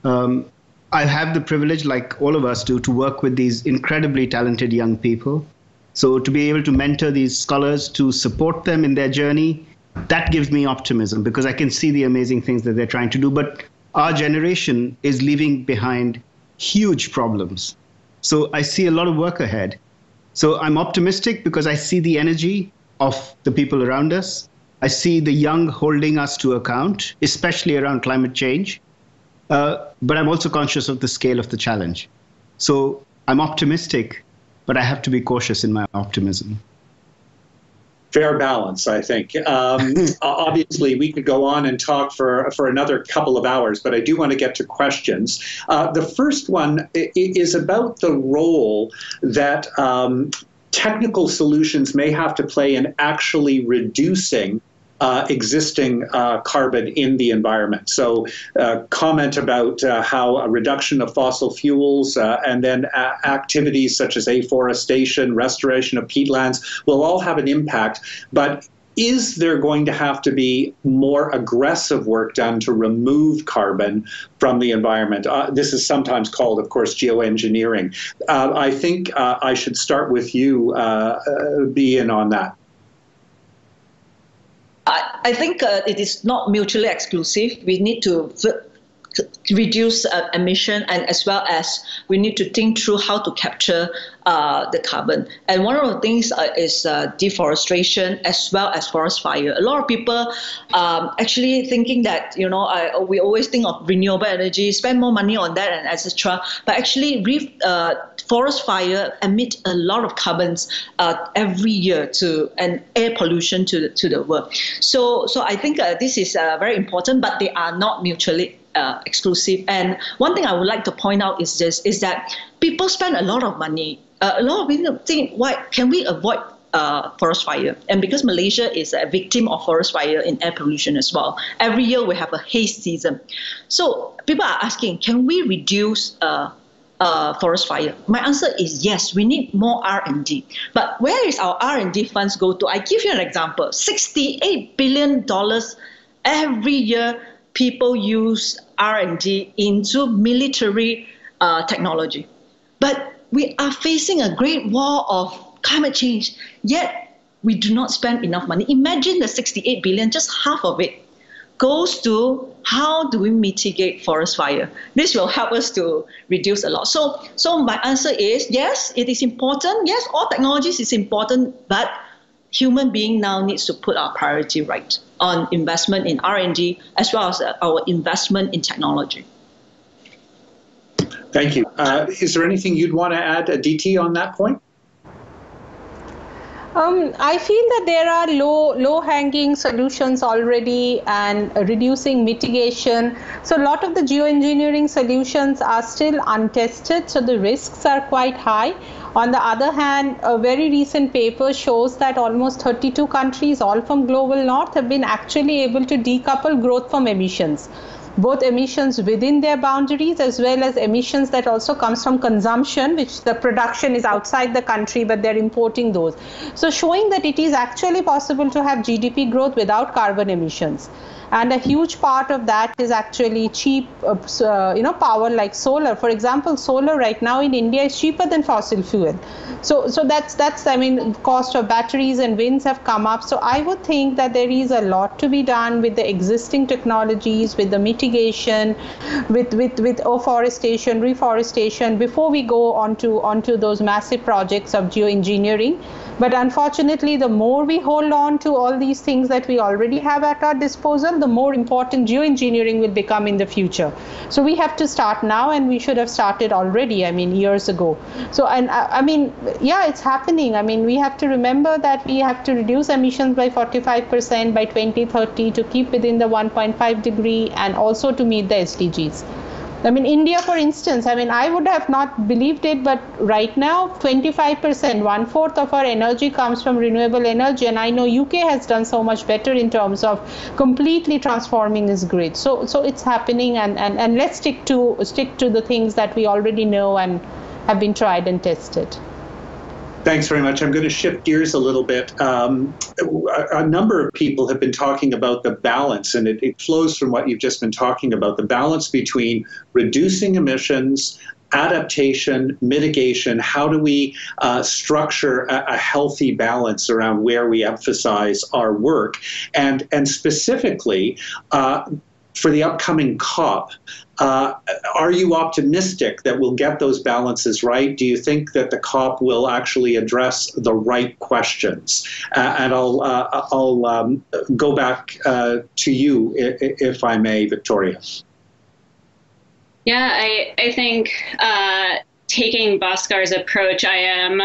I have the privilege, like all of us do, to work with these incredibly talented young people. So to be able to mentor these scholars, to support them in their journey, that gives me optimism, because I can see the amazing things that they're trying to do. But our generation is leaving behind huge problems. So I see a lot of work ahead. So I'm optimistic because I see the energy of the people around us. I see the young holding us to account, especially around climate change. But I'm also conscious of the scale of the challenge. So I'm optimistic, but I have to be cautious in my optimism. Fair balance, I think. Obviously, we could go on and talk for another couple of hours, but I do want to get to questions. The first one is about the role that technical solutions may have to play in actually reducing existing carbon in the environment. So comment about how a reduction of fossil fuels and then activities such as afforestation, restoration of peatlands will all have an impact. But is there going to have to be more aggressive work done to remove carbon from the environment? This is sometimes called, of course, geoengineering. I think I should start with you, Be-In, on that. I think it is not mutually exclusive. We need to reduce emission, and as well as we need to think through how to capture the carbon. And one of the things is deforestation as well as forest fire. A lot of people actually thinking that, we always think of renewable energy, spend more money on that and etc. But actually forest fire emit a lot of carbons every year and air pollution to the world. So I think this is very important, but they are not mutually exclusive. And one thing I would like to point out is that people spend a lot of money. A lot of people think, why can we avoid forest fire? And because Malaysia is a victim of forest fire in air pollution as well, every year we have a haze season. So people are asking, can we reduce forest fire? My answer is yes, we need more R&D. But where is our R&D funds go to? I give you an example. $68 billion every year people use R&D into military technology. But we are facing a great war of climate change, yet we do not spend enough money. Imagine the 68 billion, just half of it goes to how do we mitigate forest fire. This will help us to reduce a lot. So my answer is yes, it is important. Yes, all technologies is important, but human being now needs to put our priority right on investment in R&D as well as our investment in technology. Thank you. Is there anything you'd want to add, DT, on that point? I feel that there are low-hanging solutions already and reducing mitigation. So a lot of the geoengineering solutions are still untested, so the risks are quite high. On the other hand, a very recent paper shows that almost 32 countries, all from global north, have been actually able to decouple growth from emissions. Both emissions within their boundaries as well as emissions that also comes from consumption, which the production is outside the country, but they're importing those. So showing that it is actually possible to have GDP growth without carbon emissions. And a huge part of that is actually cheap, power like solar. For example, solar right now in India is cheaper than fossil fuel. So that's cost of batteries and winds have come up. So I would think that there is a lot to be done with the existing technologies, with the mitigation, with afforestation, reforestation, before we go onto those massive projects of geoengineering. But unfortunately, the more we hold on to all these things that we already have at our disposal, the more important geoengineering will become in the future. So we have to start now, and we should have started already, years ago. So, it's happening. We have to remember that we have to reduce emissions by 45% by 2030 to keep within the 1.5 degree and also to meet the SDGs. I mean, India, for instance, I mean, I would have not believed it, but right now, 25%, 1/4 of our energy comes from renewable energy. And I know UK has done so much better in terms of completely transforming its grid. So it's happening, and let's stick to the things that we already know and have been tried and tested. Thanks very much. I'm going to shift gears a little bit. A number of people have been talking about the balance, and it flows from what you've just been talking about, the balance between reducing emissions, adaptation, mitigation. How do we structure a healthy balance around where we emphasize our work? And specifically, for the upcoming COP, are you optimistic that we'll get those balances right? Do you think that the COP will actually address the right questions? And I'll go back to you, if I may, Victoria. Yeah, I think taking Bhaskar's approach, I am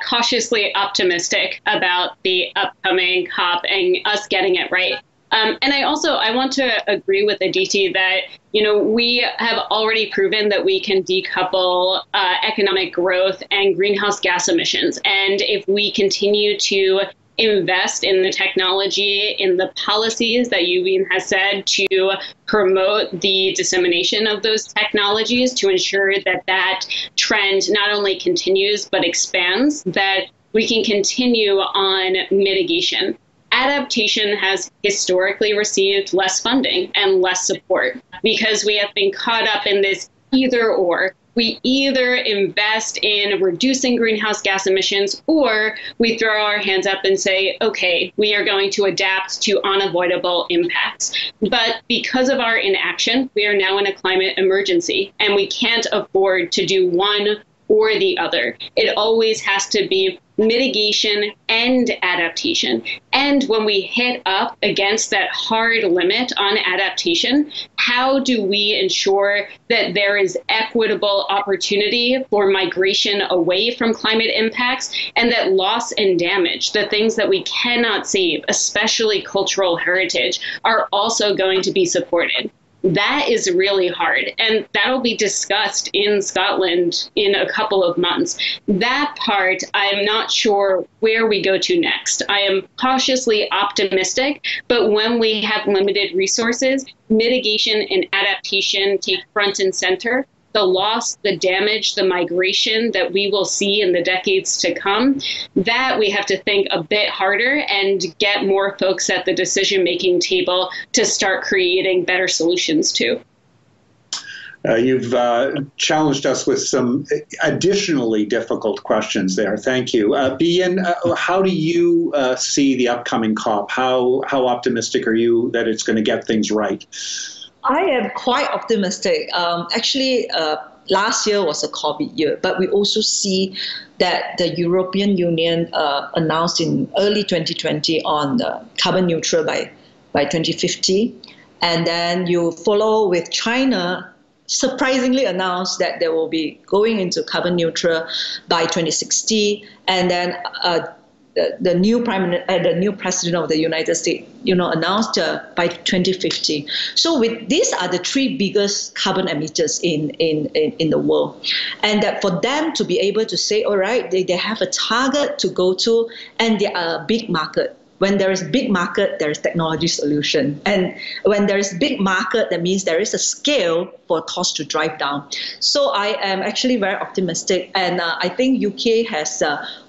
cautiously optimistic about the upcoming COP and us getting it right. And I want to agree with Aditi that, we have already proven that we can decouple economic growth and greenhouse gas emissions. And if we continue to invest in the technology, in the policies that Yuvin has said to promote the dissemination of those technologies to ensure that that trend not only continues but expands, that we can continue on mitigation. Adaptation has historically received less funding and less support because we have been caught up in this either or. We either invest in reducing greenhouse gas emissions or we throw our hands up and say, okay, we are going to adapt to unavoidable impacts. But because of our inaction, we are now in a climate emergency and we can't afford to do one or the other. It always has to be mitigation and adaptation. And when we hit up against that hard limit on adaptation, how do we ensure that there is equitable opportunity for migration away from climate impacts and that loss and damage, the things that we cannot save, especially cultural heritage, are also going to be supported? That is really hard, and that'll be discussed in Scotland in a couple of months. That part, I'm not sure where we go to next. I am cautiously optimistic, but when we have limited resources, mitigation and adaptation take front and center. The loss, the damage, the migration that we will see in the decades to come, that we have to think a bit harder and get more folks at the decision-making table to start creating better solutions to. You've challenged us with some additionally difficult questions there. Thank you. Bien, how do you see the upcoming COP? How optimistic are you that it's going to get things right? I am quite optimistic. Actually, last year was a COVID year, but we also see that the European Union announced in early 2020 on carbon neutral by 2050. And then you follow with China surprisingly announced that they will be going into carbon neutral by 2060. And then the new president of the United States, announced by 2050. So these are the three biggest carbon emitters in the world, and that for them to be able to say, all right, they have a target to go to, and they are a big market. When there is big market, there is technology solution. And when there is big market, that means there is a scale for cost to drive down. So I am actually very optimistic. And I think UK has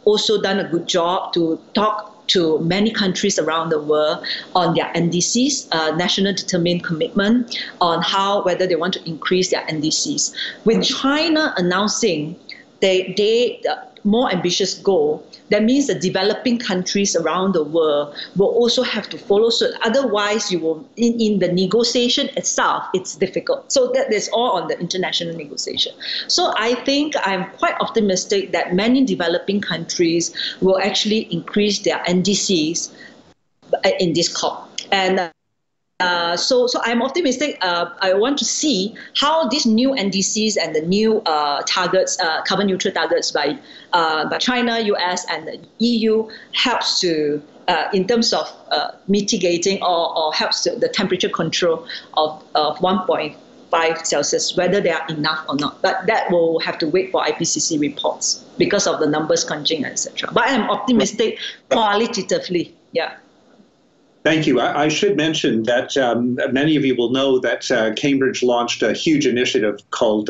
also done a good job to talk to many countries around the world on their NDCs, national determined commitment, on whether they want to increase their NDCs. With China announcing they more ambitious goal, that means the developing countries around the world will also have to follow. So otherwise, you will in the negotiation itself, it's difficult. So that is all on the international negotiation. So I think I'm quite optimistic that many developing countries will actually increase their NDCs in this COP. And so I'm optimistic. I want to see how these new NDCs and the new targets, carbon neutral targets by China, US, and the EU helps to, in terms of mitigating or helps to the temperature control of 1.5 1.5 Celsius, whether they are enough or not. But that will have to wait for IPCC reports because of the numbers crunching, etc. But I'm optimistic qualitatively. Yeah. Thank you. I should mention that many of you will know that Cambridge launched a huge initiative called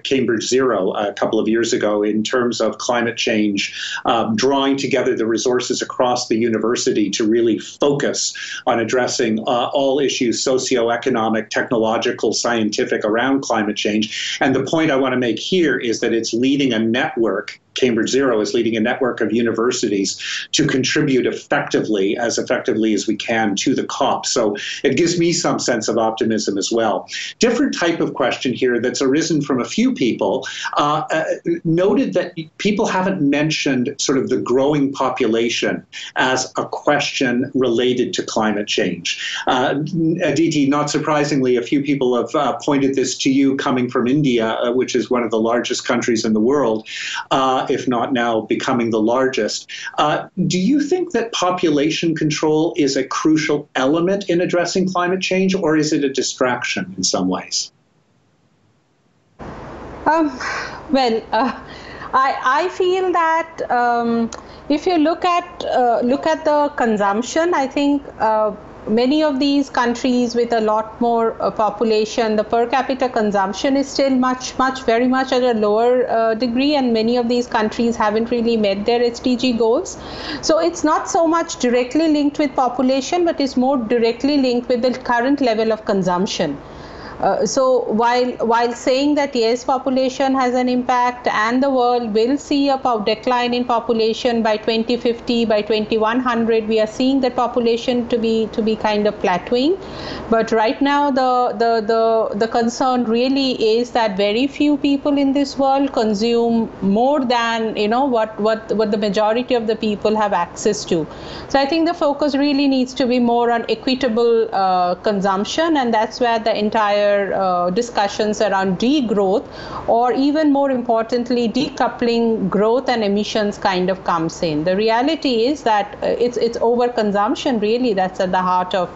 Cambridge Zero a couple of years ago in terms of climate change, drawing together the resources across the university to really focus on addressing all issues socioeconomic, technological, scientific around climate change. And the point I want to make here is that it's leading a network. Cambridge Zero is leading a network of universities to contribute effectively as we can to the COP. So it gives me some sense of optimism as well. Different type of question here that's arisen from a few people, noted that people haven't mentioned sort of the growing population as a question related to climate change. Aditi, not surprisingly, a few people have pointed this to you coming from India, which is one of the largest countries in the world, if not now becoming the largest. Do you think that population control is a crucial element in addressing climate change, or is it a distraction in some ways? I feel that if you look at the consumption, I think many of these countries with a lot more population, the per capita consumption is still very much at a lower degree, and many of these countries haven't really met their SDG goals. So it's not so much directly linked with population, but it's more directly linked with the current level of consumption. So while saying that yes, population has an impact and the world will see a decline in population by 2050, by 2100, we are seeing that population to be kind of plateauing. But right now the concern really is that very few people in this world consume more than what the majority of the people have access to. So I think the focus really needs to be more on equitable consumption, and that's where the entire discussions around degrowth, or even more importantly decoupling growth and emissions, kind of comes in. The reality is that it's overconsumption really that's at the heart of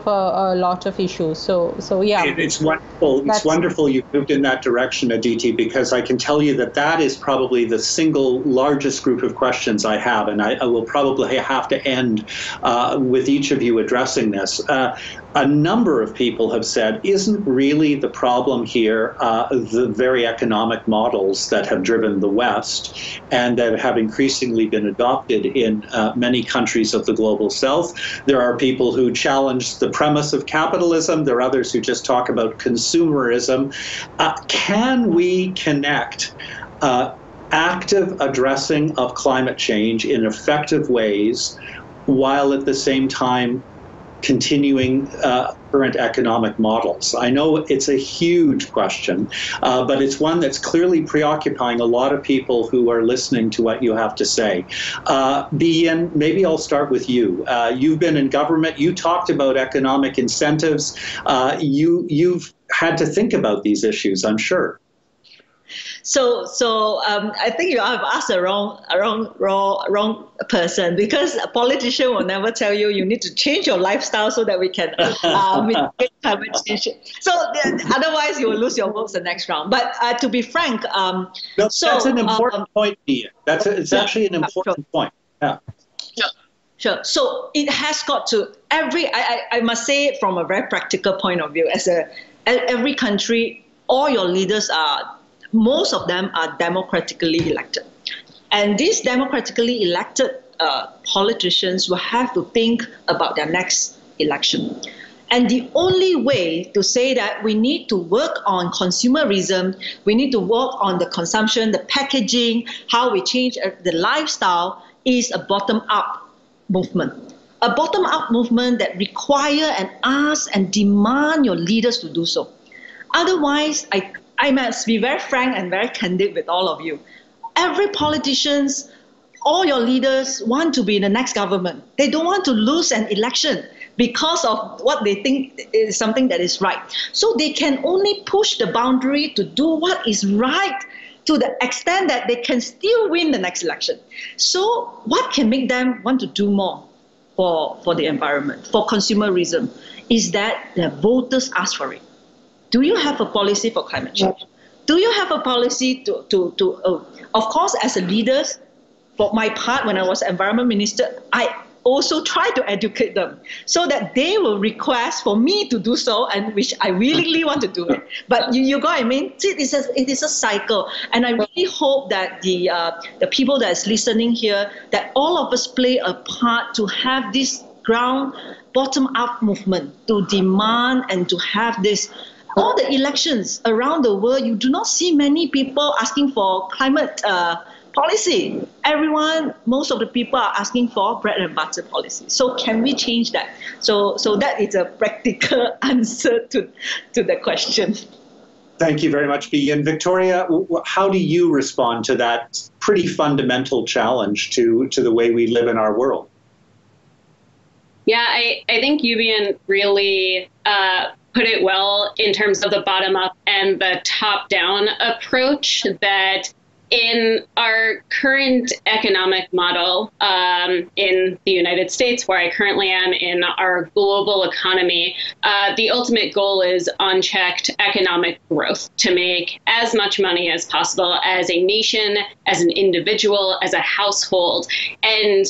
a lot of issues. So yeah, it's wonderful. It's wonderful you moved in that direction, Aditi, because I can tell you that is probably the single largest group of questions I have, and I will probably have to end with each of you addressing this. A number of people have said, isn't really the problem here the very economic models that have driven the West and that have increasingly been adopted in many countries of the global South? There are people who challenge the premise of capitalism. There are others who just talk about consumerism. Can we connect active addressing of climate change in effective ways while at the same time continuing current economic models? I know it's a huge question, but it's one that's clearly preoccupying a lot of people who are listening to what you have to say. Bien, maybe I'll start with you. You've been in government. You talked about economic incentives. You've had to think about these issues, I'm sure. So I think you have asked the wrong person, because a politician will never tell you need to change your lifestyle so that we can mitigate climate change. So otherwise you will lose your votes the next round. But to be frank, that's an important point, Ian. It's actually an important point. Yeah. Sure. So it has got to I must say from a very practical point of view, every country, all your leaders most of them are democratically elected. And these democratically elected politicians will have to think about their next election. And the only way to say that we need to work on consumerism, we need to work on the consumption, the packaging, how we change the lifestyle, is a bottom-up movement. A bottom-up movement that require and ask and demand your leaders to do so. Otherwise, I must be very frank and very candid with all of you. Every politician, all your leaders want to be in the next government. They don't want to lose an election because of what they think is something that is right. So they can only push the boundary to do what is right to the extent that they can still win the next election. So what can make them want to do more for the environment, for consumerism, is that the voters ask for it. do you have a policy for climate change? Do you have a policy of course, as a leader, for my part, when I was environment minister, I also try to educate them so that they will request for me to do so, and which I willingly want to do it. But you got what I mean? It is a cycle, and I really hope that the people that is listening here, that all of us play a part to have this ground bottom-up movement to demand and to have this. All the elections around the world, you do not see many people asking for climate policy. Most of the people are asking for bread and butter policy. So can we change that? So that is a practical answer to the question. Thank you very much, Bee. And Victoria, how do you respond to that pretty fundamental challenge to the way we live in our world? Yeah, I think Yubian really put it well in terms of the bottom-up and the top-down approach, that in our current economic model in the United States, where I currently am in our global economy, the ultimate goal is unchecked economic growth, to make as much money as possible as a nation, as an individual, as a household. And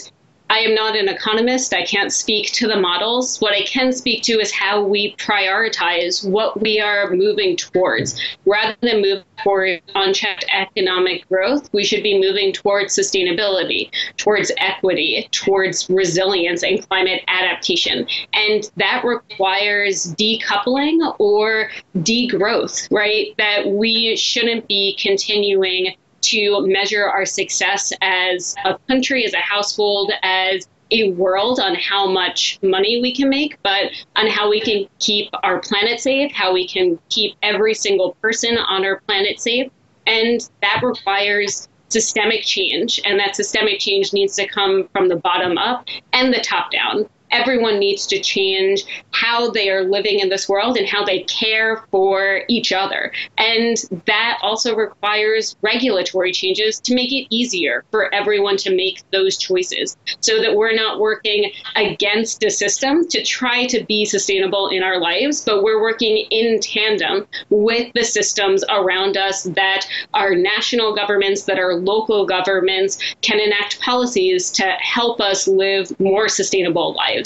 I am not an economist. I can't speak to the models. What I can speak to is how we prioritize what we are moving towards. Rather than move toward unchecked economic growth, we should be moving towards sustainability, towards equity, towards resilience and climate adaptation. And that requires decoupling or degrowth, right? That we shouldn't be continuing to measure our success as a country, as a household, as a world on how much money we can make, but on how we can keep our planet safe, how we can keep every single person on our planet safe. And that requires systemic change. And that systemic change needs to come from the bottom up and the top down. Everyone needs to change how they are living in this world and how they care for each other. And that also requires regulatory changes to make it easier for everyone to make those choices, so that we're not working against a system to try to be sustainable in our lives, but we're working in tandem with the systems around us, that our national governments, that our local governments can enact policies to help us live more sustainable lives.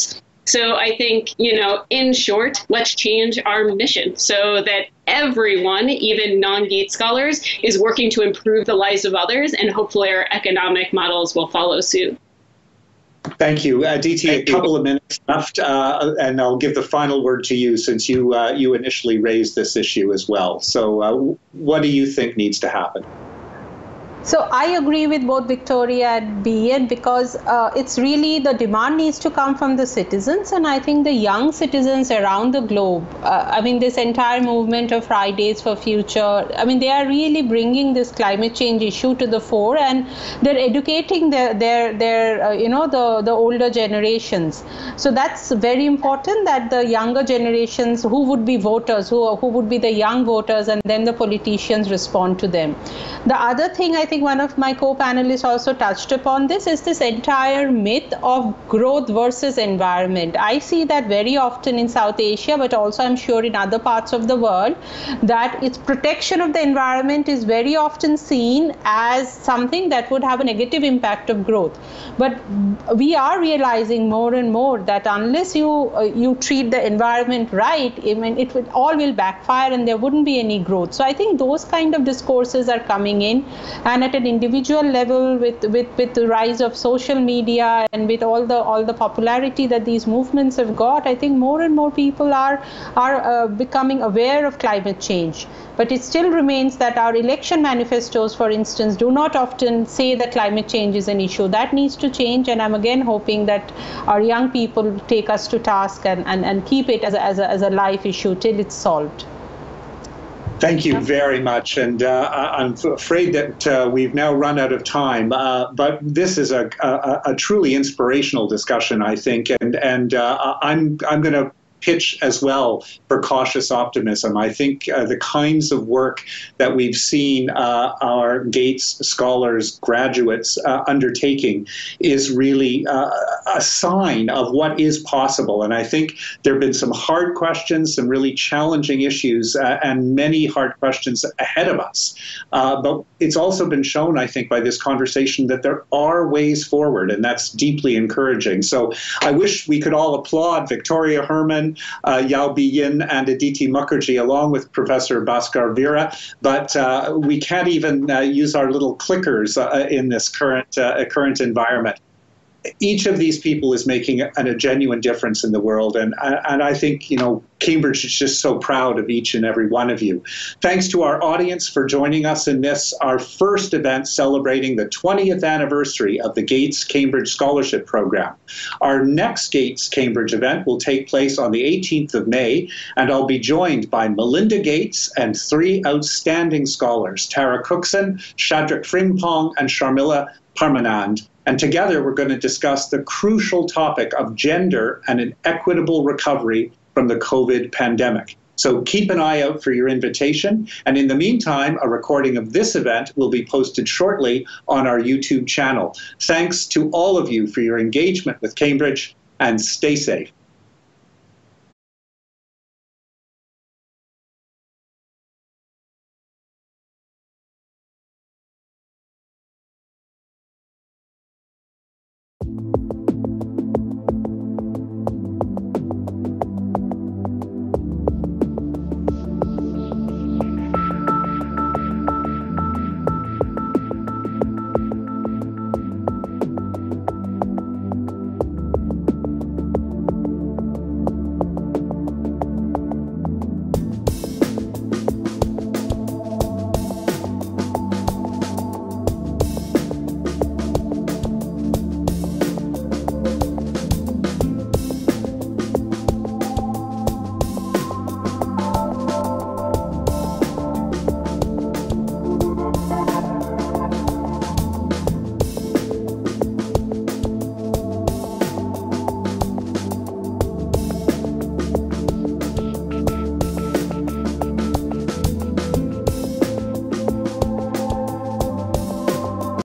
So I think, in short, let's change our mission so that everyone, even non-GATE scholars, is working to improve the lives of others, and hopefully our economic models will follow suit. Thank you. DT, a couple of minutes left, and I'll give the final word to you, since you initially raised this issue as well. So what do you think needs to happen? So I agree with both Victoria and Bian, because it's really the demand needs to come from the citizens, and I think the young citizens around the globe, this entire movement of Fridays for Future, they are really bringing this climate change issue to the fore, and they're educating the older generations. So that's very important, that the younger generations, who would be voters, who would be the young voters, and then the politicians respond to them. The other thing I think one of my co-panelists also touched upon this is this entire myth of growth versus environment. I see that very often in South Asia, but also I'm sure in other parts of the world, that its protection of the environment is very often seen as something that would have a negative impact of growth. But we are realizing more and more that unless you treat the environment right, it will backfire and there wouldn't be any growth. So I think those kind of discourses are coming in, and at an individual level, with the rise of social media and with all the popularity that these movements have got, I think more and more people are becoming aware of climate change. But it still remains that our election manifestos, for instance, do not often say that climate change is an issue. That needs to change, and I'm again hoping that our young people take us to task and keep it as a life issue till it's solved. Thank you very much, and I'm afraid that we've now run out of time. But this is a truly inspirational discussion, I think, and I'm going to pitch as well for cautious optimism. I think the kinds of work that we've seen our Gates scholars, graduates undertaking is really a sign of what is possible. And I think there have been some hard questions, some really challenging issues, and many hard questions ahead of us. But it's also been shown, I think, by this conversation that there are ways forward, and that's deeply encouraging. So I wish we could all applaud Victoria Herman, Yao Bi Yin, and Aditi Mukherjee, along with Professor Bhaskar Vira, but we can't even use our little clickers in this current environment. Each of these people is making a genuine difference in the world, and I think, Cambridge is just so proud of each and every one of you. Thanks to our audience for joining us in this, our first event celebrating the 20th anniversary of the Gates Cambridge Scholarship Program. Our next Gates Cambridge event will take place on the 18th of May, and I'll be joined by Melinda Gates and 3 outstanding scholars, Tara Cookson, Shadrik Frimpong, and Sharmila Parmanand. And together we're going to discuss the crucial topic of gender and an equitable recovery from the COVID pandemic. So keep an eye out for your invitation. And in the meantime, a recording of this event will be posted shortly on our YouTube channel. Thanks to all of you for your engagement with Cambridge, and stay safe.